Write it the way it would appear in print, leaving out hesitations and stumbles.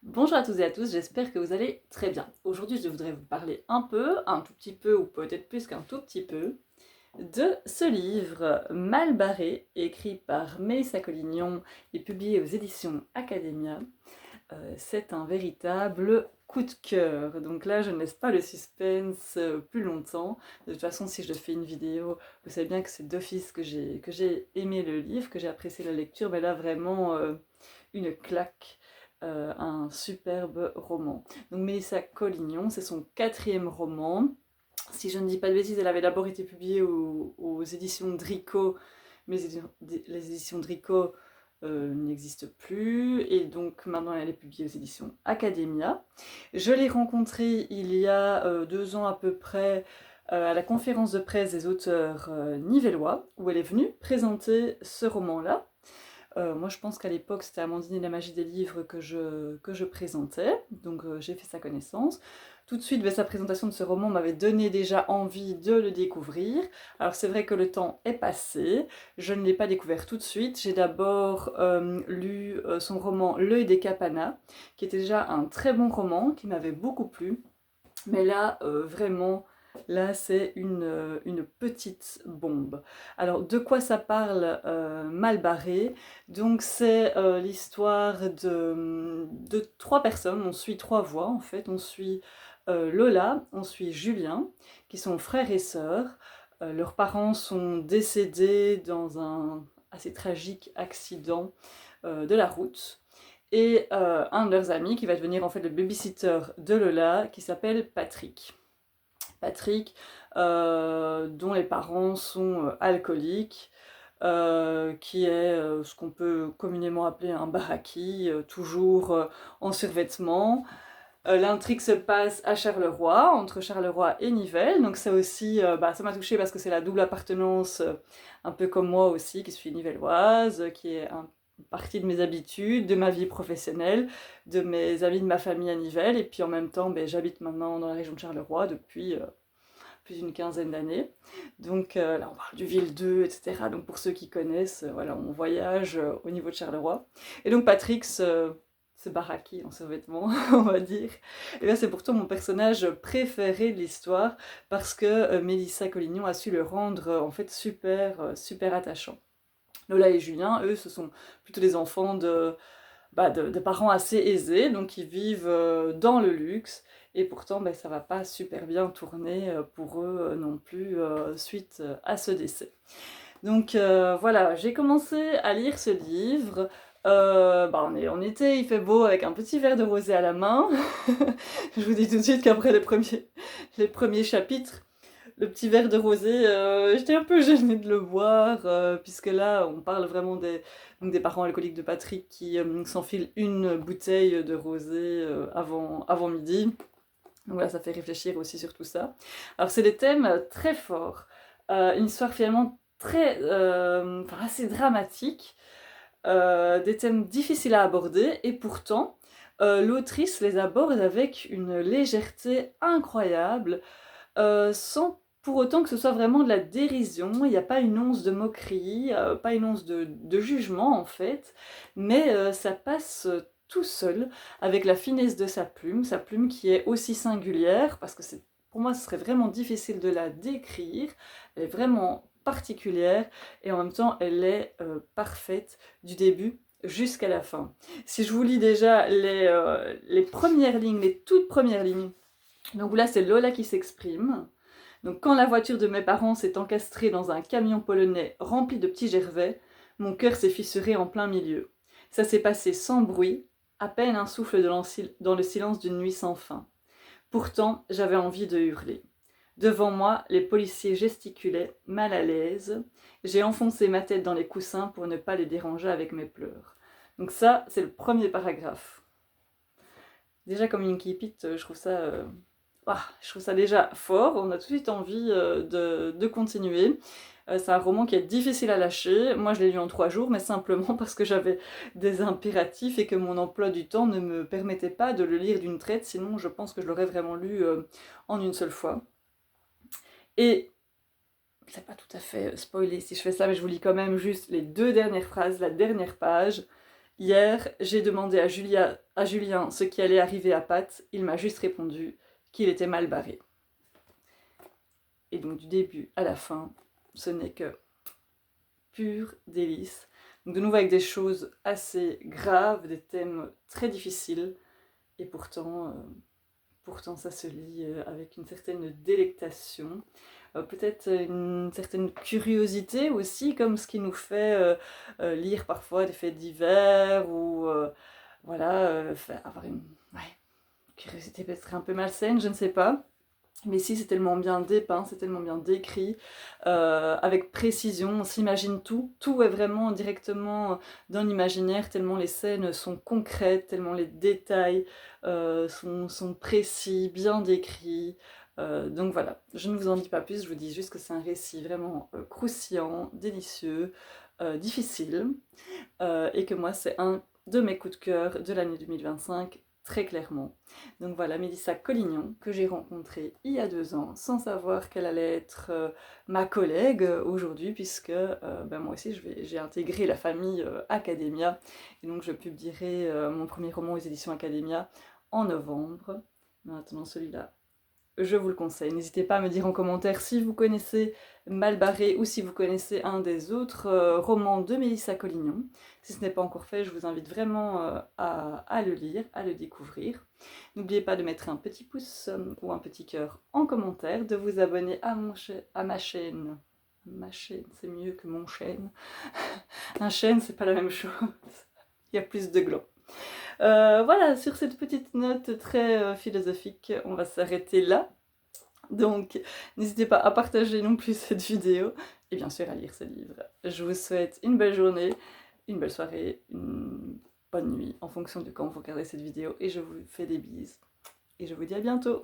Bonjour à tous et à tous, j'espère que vous allez très bien. Aujourd'hui, je voudrais vous parler un tout petit peu, ou peut-être plus qu'un tout petit peu, de ce livre Mal barré, écrit par Mélissa Collignon et publié aux éditions Academia. C'est un véritable coup de cœur. Donc là, je ne laisse pas le suspense plus longtemps. De toute façon, si je fais une vidéo, vous savez bien que c'est d'office que j'ai aimé le livre, que j'ai apprécié la lecture, mais là, vraiment, une claque. Un superbe roman. Donc Mélissa Collignon, c'est son quatrième roman. Si je ne dis pas de bêtises, elle avait d'abord été publiée aux éditions Dricot, mais les éditions Dricot n'existent plus, et donc maintenant elle est publiée aux éditions Academia. Je l'ai rencontrée il y a 2 ans à peu près à la conférence de presse des auteurs nivellois, où elle est venue présenter ce roman-là. Moi, je pense qu'à l'époque, c'était Amandine et la magie des livres que je présentais, donc j'ai fait sa connaissance. Tout de suite, sa présentation de ce roman m'avait donné déjà envie de le découvrir. Alors c'est vrai que le temps est passé, je ne l'ai pas découvert tout de suite. J'ai d'abord lu son roman L'œil des Capanas, qui était déjà un très bon roman, qui m'avait beaucoup plu. Mais là, vraiment, là, c'est une petite bombe. Alors, de quoi ça parle Mal barré? Donc, c'est l'histoire de trois personnes. On suit trois voix, en fait. On suit Lola, on suit Julien, qui sont frères et sœurs. Leurs parents sont décédés dans un assez tragique accident de la route. Et un de leurs amis qui va devenir en fait le babysitter de Lola, qui s'appelle Patrick. Patrick, dont les parents sont alcooliques, qui est ce qu'on peut communément appeler un baraki, toujours en survêtement. L'intrigue se passe à Charleroi, entre Charleroi et Nivelles, donc ça aussi, ça m'a touchée parce que c'est la double appartenance, un peu comme moi aussi, qui suis nivelloise, qui est une partie de mes habitudes, de ma vie professionnelle, de mes amis de ma famille à Nivelles, et puis en même temps, j'habite maintenant dans la région de Charleroi depuis plus d'une quinzaine d'années. Donc là, on parle du Ville 2, etc. Donc pour ceux qui connaissent, voilà, on voyage au niveau de Charleroi. Et donc Patrick se baraki en ce vêtement, on va dire. Et là, c'est pourtant mon personnage préféré de l'histoire parce que Mélissa Collignon a su le rendre en fait super attachant. Lola et Julien, eux, ce sont plutôt des enfants de parents assez aisés, donc qui vivent dans le luxe, et pourtant ça va pas super bien tourner pour eux non plus suite à ce décès. Donc voilà, j'ai commencé à lire ce livre. On est en été, il fait beau avec un petit verre de rosé à la main. Je vous dis tout de suite qu'après les premiers chapitres, le petit verre de rosé, j'étais un peu gênée de le boire, puisque là, on parle vraiment des parents alcooliques de Patrick qui s'enfilent une bouteille de rosé avant midi. Donc voilà, ça fait réfléchir aussi sur tout ça. Alors, c'est des thèmes très forts. Une histoire finalement assez dramatique, des thèmes difficiles à aborder, et pourtant, l'autrice les aborde avec une légèreté incroyable, sans pour autant que ce soit vraiment de la dérision. Il n'y a pas une once de moquerie, pas une once de jugement en fait, mais ça passe tout seul, avec la finesse de sa plume qui est aussi singulière, parce que pour moi ce serait vraiment difficile de la décrire, elle est vraiment particulière, et en même temps elle est parfaite du début jusqu'à la fin. Si je vous lis déjà les premières lignes, les toutes premières lignes, donc là, c'est Lola qui s'exprime. Donc, quand la voiture de mes parents s'est encastrée dans un camion polonais rempli de petits gervais, mon cœur s'est fissuré en plein milieu. Ça s'est passé sans bruit, à peine un souffle dans le silence d'une nuit sans fin. Pourtant, j'avais envie de hurler. Devant moi, les policiers gesticulaient, mal à l'aise. J'ai enfoncé ma tête dans les coussins pour ne pas les déranger avec mes pleurs. Donc ça, c'est le premier paragraphe. Déjà, comme une Keep It, je trouve ça déjà fort, on a tout de suite envie de continuer. C'est un roman qui est difficile à lâcher. Moi, je l'ai lu en 3 jours, mais simplement parce que j'avais des impératifs et que mon emploi du temps ne me permettait pas de le lire d'une traite, sinon je pense que je l'aurais vraiment lu en une seule fois. Et c'est pas tout à fait spoilé si je fais ça, mais je vous lis quand même juste les 2 dernières phrases, la dernière page. Hier, j'ai demandé à Julien ce qui allait arriver à Pat. Il m'a juste répondu qu'il était mal barré. Et donc du début à la fin, ce n'est que pur délice. Donc de nouveau avec des choses assez graves, des thèmes très difficiles. Et pourtant ça se lit avec une certaine délectation. Peut-être une certaine curiosité aussi, comme ce qui nous fait lire parfois des faits divers ou voilà, avoir une ouais, curiosité peut-être un peu malsaine, je ne sais pas. Mais si c'est tellement bien dépeint, c'est tellement bien décrit, avec précision, on s'imagine tout. Tout est vraiment directement dans l'imaginaire, tellement les scènes sont concrètes, tellement les détails sont précis, bien décrits. Donc voilà, je ne vous en dis pas plus, je vous dis juste que c'est un récit vraiment croustillant, délicieux, difficile, et que moi c'est un de mes coups de cœur de l'année 2025, très clairement. Donc voilà, Mélissa Collignon, que j'ai rencontrée il y a 2 ans, sans savoir qu'elle allait être ma collègue aujourd'hui, puisque ben moi aussi j'ai intégré la famille Academia, et donc je publierai mon premier roman aux éditions Academia en novembre. Maintenant celui-là, je vous le conseille. N'hésitez pas à me dire en commentaire si vous connaissez Malbarré ou si vous connaissez un des autres romans de Mélissa Collignon. Si ce n'est pas encore fait, je vous invite vraiment à le lire, à le découvrir. N'oubliez pas de mettre un petit pouce ou un petit cœur en commentaire, de vous abonner à ma chaîne. Ma chaîne, c'est mieux que mon chaîne. Un chêne, c'est pas la même chose. Il y a plus de gland. Voilà, sur cette petite note très philosophique, on va s'arrêter là. Donc, n'hésitez pas à partager non plus cette vidéo et bien sûr à lire ce livre. Je vous souhaite une belle journée, une belle soirée, une bonne nuit en fonction de quand vous regardez cette vidéo et je vous fais des bises. Et je vous dis à bientôt.